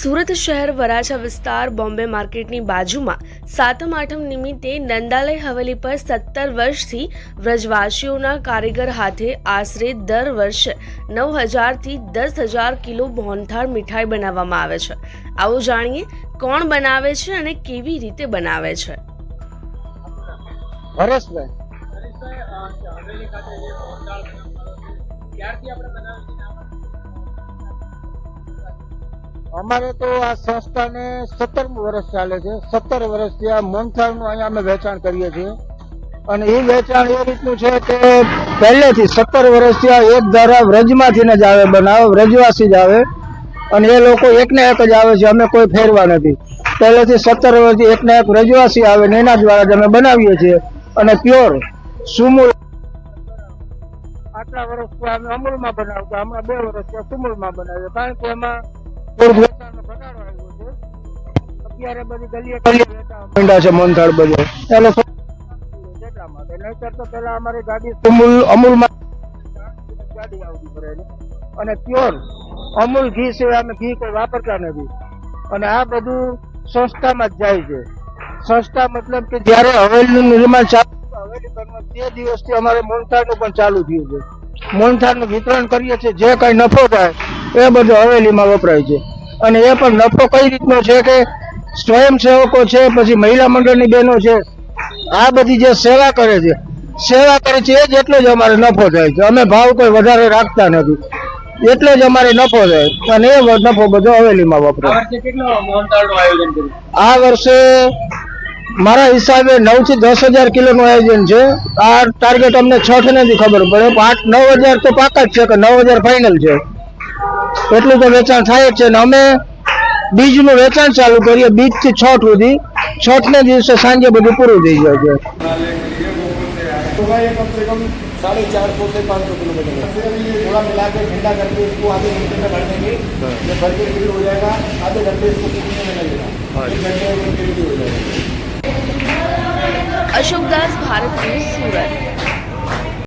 સુરત શહેર વરાછા વિસ્તાર બોમ્બે માર્કેટની બાજુમાં સાતમ આઠમ નિમિત્તે નંદાલય હવેલી પર 17 વર્ષથી વ્રજવાસીઓના કારીગર હાથે આશરે દર વર્ષે 9,000 થી 10,000 કિલો મોહનથાળ મીઠાઈ બનાવવામાં આવે છે। આવો જાણીએ કોણ બનાવે છે અને કેવી રીતે બનાવે છે। અમાरे तो आ संस्था ने 17 वर्ष चाले छे। 17 वर्षथी आ मोहनथाळ નું અહીંયા અમે વેચાણ કરીએ છીએ અને એ વેચાણ એ રીતનું છે કે પહેલેથી 17 વર્ષથી આ એક ધારા વ્રજમાંથી જ આવે બનાવે, વ્રજવાસી જ આવે અને એ લોકો એકને એક જ આવે છે, અમે કોઈ ફેરવા નથી। પહેલેથી 17 વર્ષથી એકને એક વ્રજવાસી આવે ને એના દ્વારા જ અમે બનાવીએ છીએ અને પ્યોર સુમૂલ આટલા વર્ષથી અમે અમૂલમાં બનાવતા, હમણાં 2 વર્ષથી સુમૂલમાં બનાવીએ કારણ કે એમાં વેચાણનો ઘટાડો આવ્યો છે। અત્યારે બધી ગલીએ ગલીએ વેચાણ માંડ્યા છે મોહનથાળ બધે એ લોકો એટલા માટે, નહીંતર તો પેલા અમારી ગાડી અમૂલમાં ગાડી આવતી ભરેલી અને પ્યોર અમૂલ ઘી સિવાય અમે ઘી કોઈ વાપરતા નથી અને આ બધું સંસ્થામાં જ જાય છે। સંસ્થા મતલબ કે જયારે હવેલીનું નિર્માણ ચાલુ હવેલી બનવા તે દિવસથી અમારે મોહનથાળનું પણ ચાલુ થયું છે। મોહનથાળનું વિતરણ કરીએ છીએ, જે કઈ નફો થાય એ બધું હવેલીમાં વપરાય છે અને એ પણ નફો કઈ રીતનો છે કે સ્વયંસેવકો છે, પછી મહિલા મંડળની બહેનો છે, આ બધી જે સેવા કરે છે એ જ એટલો જ અમારે નફો થાય છે। અમે ભાવ કોઈ વધારે રાખતા નથી, એટલો જ અમારે નફો થાય અને એ નફો બધો હવેલીમાં વપરાય। આ વર્ષે મારા હિસાબે 9 થી 10,000 કિલોનું આયોજન છે। આ ટાર્ગેટ અમને 6 નથી ખબર પડે, 8-9,000 તો પાકા જ છે કે 9,000 ફાઇનલ છે, એટલું તો વેચાણ થાય જ છે ને અમે બીજનું વેચાણ ચાલુ કરીએ બીજ થી 6 સુધી। 6 ને દિવસે સાંજે બધું પૂરું થઈ જાય છે। तो भाई कम से कम 450 से 500 किलोमीटर थोड़ा मिला के ठंडा करके इसको आधे घंटे में भर देंगे। जब भर के रेडी हो जाएगा आधे घंटे इसको सूखने में लगेगा, 1 घंटे में रेडी हो जाएगा। अशोक दास, भारत न्यूज़, सूरत।